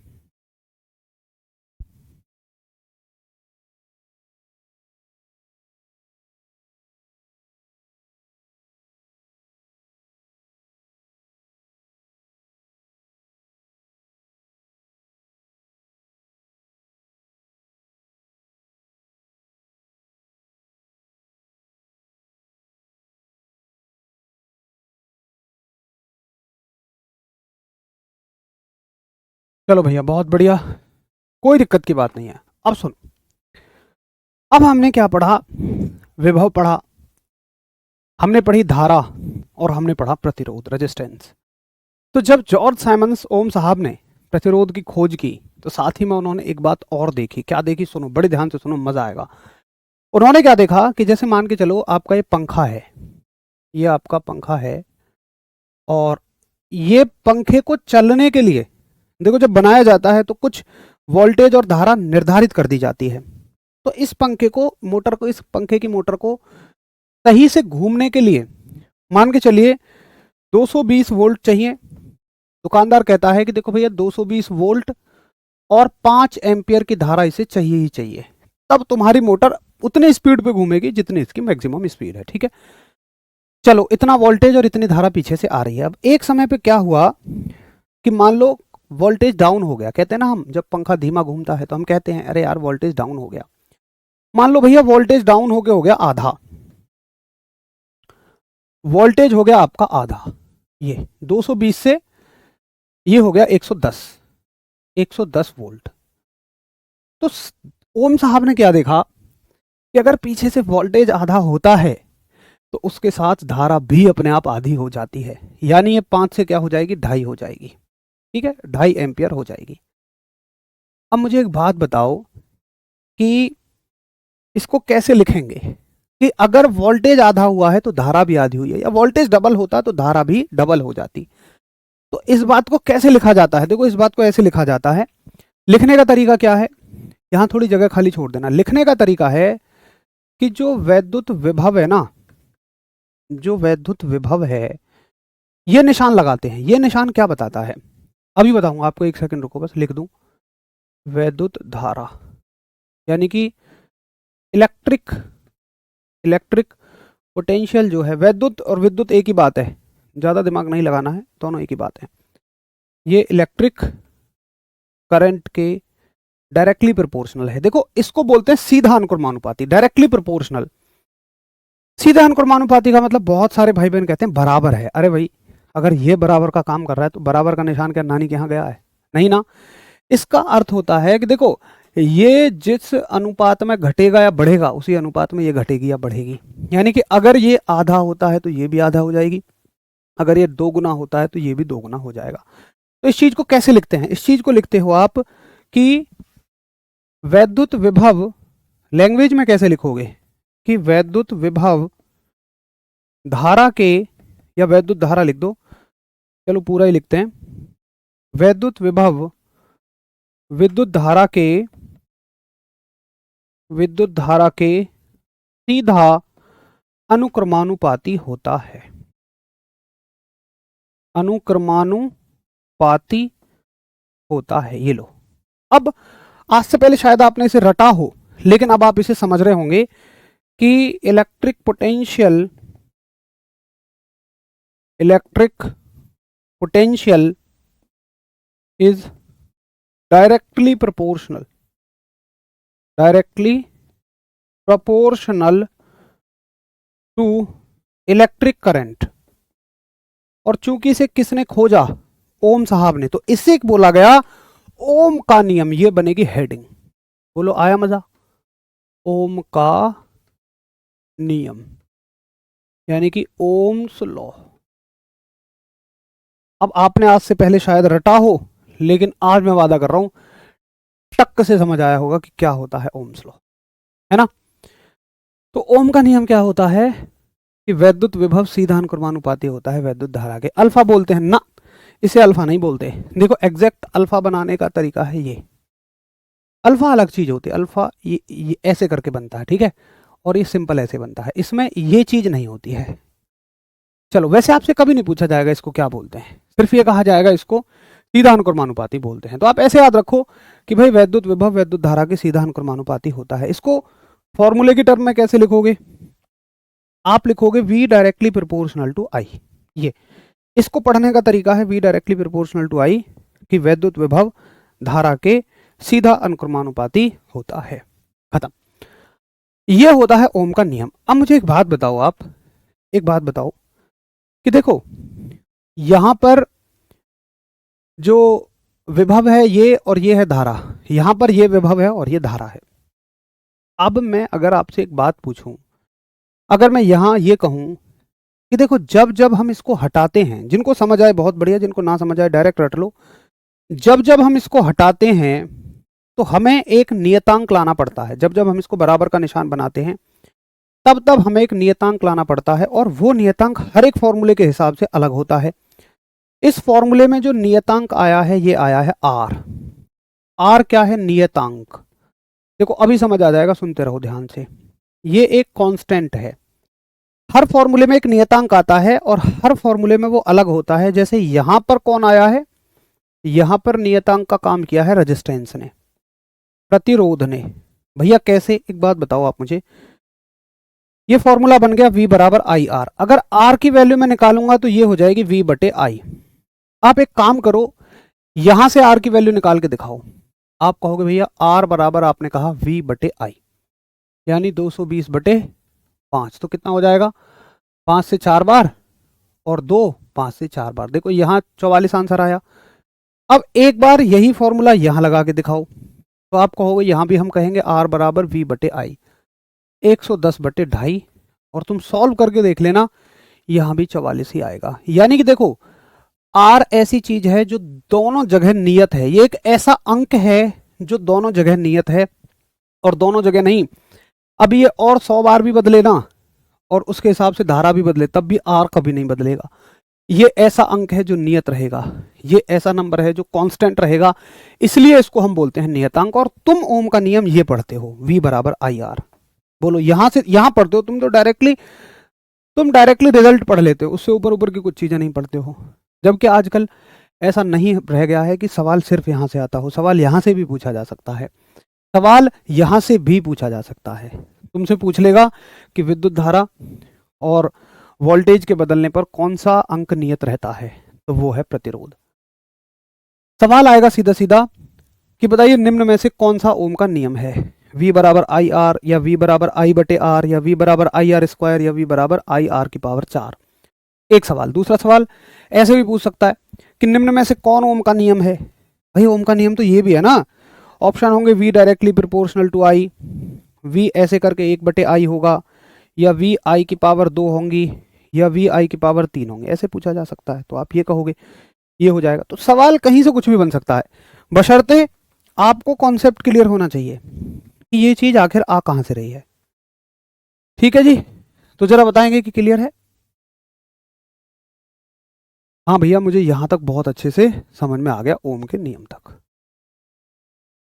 चलो भैया बहुत बढ़िया, कोई दिक्कत की बात नहीं है। अब सुनो, अब हमने क्या पढ़ा, विभव पढ़ा, हमने पढ़ी धारा और हमने पढ़ा प्रतिरोध, रेजिस्टेंस। तो जब जॉर्ज साइमंस ओम साहब ने प्रतिरोध की खोज की तो साथ ही में उन्होंने एक बात और देखी। क्या देखी? सुनो, बड़े ध्यान से सुनो, मजा आएगा। उन्होंने क्या देखा कि जैसे मान के चलो आपका ये पंखा है, ये आपका पंखा है, और ये पंखे को चलने के लिए देखो जब बनाया जाता है तो कुछ वोल्टेज और धारा निर्धारित कर दी जाती है। तो इस पंखे को, मोटर को, इस पंखे की मोटर को सही से घूमने के लिए मान के चलिए 220 वोल्ट चाहिए। दुकानदार कहता है कि देखो भैया 220 वोल्ट और 5 एम्पियर की धारा इसे चाहिए ही चाहिए, तब तुम्हारी मोटर उतने स्पीड पे घूमेगी जितनी इसकी मैक्सिमम स्पीड है। ठीक है, चलो इतना वोल्टेज और इतनी धारा पीछे से आ रही है। अब एक समय पे क्या हुआ कि मान लो वोल्टेज डाउन हो गया। कहते हैं ना हम, जब पंखा धीमा घूमता है तो हम कहते हैं अरे यार वोल्टेज डाउन हो गया। मान लो भैया वोल्टेज डाउन हो गया आधा, वोल्टेज हो गया आपका आधा, ये 220 से ये हो गया 110 वोल्ट। तो ओम साहब ने क्या देखा कि अगर पीछे से वोल्टेज आधा होता है तो उसके साथ धारा भी अपने आप आधी हो जाती है, यानी ये 5 से क्या हो जाएगी, 2.5 हो जाएगी। ठीक है, 2.5 एम्पियर हो जाएगी। अब मुझे एक बात बताओ कि इसको कैसे लिखेंगे कि अगर वोल्टेज आधा हुआ है तो धारा भी आधी हुई है, या वोल्टेज डबल होता तो धारा भी डबल हो जाती। तो इस बात को कैसे लिखा जाता है? देखो इस बात को ऐसे लिखा जाता है। लिखने का तरीका क्या है? यहां थोड़ी जगह खाली छोड़ देना। लिखने का तरीका है कि जो वैद्युत विभव है ना, जो वैद्युत विभव है, ये निशान लगाते हैं। ये निशान क्या बताता है अभी बताऊंगा आपको, 1 सेकंड रुको, बस लिख दूं। वैद्युत धारा यानी कि इलेक्ट्रिक पोटेंशियल जो है, वैद्युत और विद्युत एक ही बात है, ज़्यादा दिमाग नहीं लगाना है, दोनों एक ही बात है। ये इलेक्ट्रिक करंट के डायरेक्टली प्रोपोर्शनल है। देखो इसको बोलते हैं सीधा अनुक्रमानुपाती, डायरेक्टली प्रोपोर्शनल। सीधा अनुक्रमानुपाती का मतलब बहुत सारे भाई बहन कहते हैं बराबर है। अरे भाई, अगर ये बराबर का काम कर रहा है तो बराबर का निशान क्या नानी के यहाँ गया है? नहीं ना। इसका अर्थ होता है कि देखो ये जिस अनुपात में घटेगा या बढ़ेगा उसी अनुपात में ये घटेगी या बढ़ेगी। यानी कि अगर ये आधा होता है तो ये भी आधा हो जाएगी, अगर ये 2 गुना होता है तो ये भी 2 गुना हो जाएगा। तो इस चीज को कैसे लिखते हैं? इस चीज को लिखते हो आप कि वैद्युत विभव, लैंग्वेज में कैसे लिखोगे कि वैद्युत विभव धारा के, या वैद्युत धारा लिख दो, चलो पूरा ही लिखते हैं। वैद्युत विभव विद्युत धारा के सीधा अनुक्रमानुपाती होता है। अनुक्रमानुपाती होता है। ये लो, अब आज से पहले शायद आपने इसे रटा हो, लेकिन अब आप इसे समझ रहे होंगे कि electric potential is directly proportional to electric current. और चूंकि इसे किसने खोजा? ओम साहब ने। तो इससे बोला गया ओम का नियम। ये बनेगी हेडिंग। बोलो आया मजा? ओम का नियम यानी कि ओम्स लॉ। अब आपने आज से पहले शायद रटा हो, लेकिन आज मैं वादा कर रहा हूं टक से समझ आया होगा कि क्या होता है ओम्स लॉ, है ना। तो ओम का नियम क्या होता है कि वैद्युत विभव सीधा अनुक्रमानुपाती होता है वैद्युत धारा के। अल्फा बोलते हैं ना, इसे अल्फा नहीं बोलते। देखो एग्जैक्ट अल्फा बनाने का तरीका है ये। अल्फा अलग चीज होती है। अल्फा ये ऐसे करके बनता है, ठीक है, और ये सिंपल ऐसे बनता है। इसमें ये चीज नहीं होती है। चलो, वैसे आपसे कभी नहीं पूछा जाएगा इसको क्या बोलते हैं, सिर्फ ये कहा जाएगा इसको सीधा अनुक्रमानुपाती बोलते हैं। तो आप ऐसे याद रखो कि भाई वैद्युत विभव वैद्युत धारा के सीधा अनुक्रमानुपाती होता है। इसको फॉर्मूले की टर्म में कैसे लिखोगे? आप लिखोगे V directly proportional to I। ये इसको पढ़ने का तरीका है, V directly proportional to I, कि वैद्युत विभव धारा के सीधा अनुक्रमानुपाती होता है। खत्म। ये होता है ओम का नियम। अब मुझे एक बात बताओ, आप एक बात बताओ कि देखो यहां पर जो विभव है ये, और ये है धारा, यहां पर ये विभव है और ये धारा है। अब मैं अगर आपसे एक बात पूछूं, अगर मैं यहां ये कहूं कि देखो जब जब हम इसको हटाते हैं, जिनको समझ आए बहुत बढ़िया, जिनको ना समझ आए डायरेक्ट रट लो। जब जब हम इसको हटाते हैं तो हमें एक नियतांक लाना पड़ता है। जब जब हम इसको बराबर का निशान बनाते हैं तब तब हमें एक नियतांक लाना पड़ता है, और वो नियतांक हर एक फॉर्मूले के हिसाब से अलग होता है। इस फॉर्मूले में जो नियतांक आया है ये आया है आर। आर क्या है? नियतांक। देखो अभी समझ आ जाएगा, सुनते रहो ध्यान से। ये एक कांस्टेंट है। हर फॉर्मूले में एक नियतांक आता है और हर फॉर्मूले में वो अलग होता है। जैसे यहां पर कौन आया है? यहां पर नियतांक का काम किया है रेजिस्टेंस ने, प्रतिरोध ने। भैया कैसे? एक बात बताओ आप मुझे। ये फॉर्मूला बन गया V बराबर आई आर। अगर R की वैल्यू मैं निकालूंगा तो ये हो जाएगी V बटे आई। आप एक काम करो, यहां से R की वैल्यू निकाल के दिखाओ। आप कहोगे भैया R बराबर आपने कहा V बटे आई, यानी 220 बटे 5। तो कितना हो जाएगा? 5 से 4 बार और 2 5 से 4 बार। देखो यहां 44 आंसर आया। अब एक बार यही फॉर्मूला यहां लगा के दिखाओ, तो आप कहोगे यहां भी हम कहेंगे R बराबर V बटे आई, 110 बटे 2.5। और तुम सॉल्व करके देख लेना, यहां भी 44 ही आएगा। यानी कि देखो R ऐसी चीज है जो दोनों जगह नियत है। ये एक ऐसा अंक है जो दोनों जगह नियत है, और दोनों जगह नहीं, अब ये और 100 बार भी बदले ना और उसके हिसाब से धारा भी बदले तब भी R कभी नहीं बदलेगा। ये ऐसा अंक है जो नियत रहेगा, ये ऐसा नंबर है जो कांस्टेंट रहेगा, इसलिए इसको हम बोलते हैं नियतांक। और तुम ओम का नियम ये पढ़ते हो, V बराबर आई आर। बोलो यहां से यहां पढ़ते हो तुम, तो डायरेक्टली रिजल्ट पढ़ लेते हो, उससे ऊपर ऊपर की कुछ चीजें नहीं पढ़ते हो। जबकि आजकल ऐसा नहीं रह गया है कि सवाल सिर्फ यहां से आता हो, सवाल यहां से भी पूछा जा सकता है, सवाल यहां से भी पूछा जा सकता है। तुमसे पूछ लेगा कि विद्युत धारा और वोल्टेज के बदलने पर कौन सा अंक नियत रहता है, तो वो है प्रतिरोध। सवाल आएगा सीधा सीधा कि बताइए निम्न में से कौन सा ओम का नियम है? V बराबर आई आर, या V बराबर आई बटे आर, या V बराबर आई आर स्क्वायर, या V बराबर आई आर की पावर 4। एक सवाल। दूसरा सवाल ऐसे भी पूछ सकता है कि निम्न में से कौन ओम का नियम है? भाई ओम का नियम तो ये भी है ना। ऑप्शन होंगे V directly proportional to I, V ऐसे करके 1 बटे आई होगा, या V आई की पावर 2 होंगी, या V आई की पावर 3 होंगे। ऐसे पूछा जा सकता है, तो आप ये कहोगे, ये हो जाएगा। तो सवाल कहीं से कुछ भी बन सकता है, बशर्ते आपको कॉन्सेप्ट क्लियर होना चाहिए कि ये चीज आखिर आ कहां से रही है। ठीक है जी, तो जरा बताएंगे कि क्लियर है? हाँ भैया, मुझे यहां तक बहुत अच्छे से समझ में आ गया, ओम के नियम तक।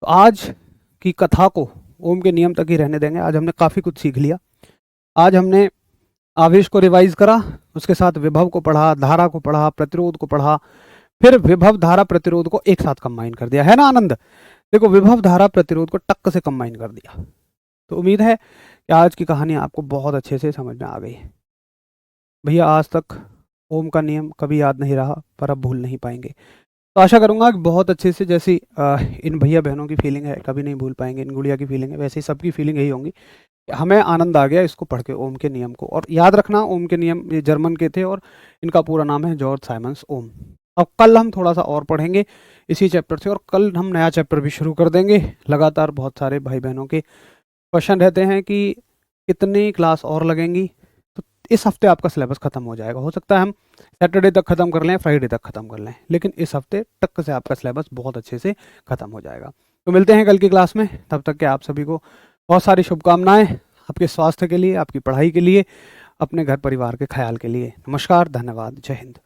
तो आज की कथा को ओम के नियम तक ही रहने देंगे। आज हमने काफी कुछ सीख लिया। आज हमने आवेश को रिवाइज करा, उसके साथ विभव को पढ़ा, धारा को पढ़ा, प्रतिरोध को पढ़ा, फिर विभव धारा प्रतिरोध को एक साथ कंबाइन कर दिया, है ना आनंद? देखो विभव धारा प्रतिरोध को टक्क से कंबाइन कर दिया। तो उम्मीद है कि आज की कहानी आपको बहुत अच्छे से समझ में आ गई। भैया आज तक ओम का नियम कभी याद नहीं रहा, पर अब भूल नहीं पाएंगे। तो आशा करूंगा कि बहुत अच्छे से, जैसी इन भैया बहनों की फीलिंग है कभी नहीं भूल पाएंगे, इन गुड़िया की फीलिंग है, वैसे ही सबकी फीलिंग यही होंगी। हमें आनंद आ गया इसको पढ़ के, ओम के नियम को। और याद रखना ओम के नियम ये जर्मन के थे और इनका पूरा नाम है जॉर्ज साइमंस ओम। अब कल हम थोड़ा सा और पढ़ेंगे इसी चैप्टर से, और कल हम नया चैप्टर भी शुरू कर देंगे। लगातार बहुत सारे भाई बहनों के क्वेश्चन रहते हैं कि कितनी क्लास और लगेंगी। तो इस हफ्ते आपका सिलेबस खत्म हो जाएगा। हो सकता है हम सैटरडे तक खत्म कर लें, फ्राइडे तक खत्म कर लें, लेकिन इस हफ्ते टक से आपका सिलेबस बहुत अच्छे से खत्म हो जाएगा। तो मिलते हैं कल की क्लास में, तब तक के आप सभी को बहुत सारी शुभकामनाएं, आपके स्वास्थ्य के लिए, आपकी पढ़ाई के लिए, अपने घर परिवार के ख्याल के लिए। नमस्कार, धन्यवाद, जय हिंद।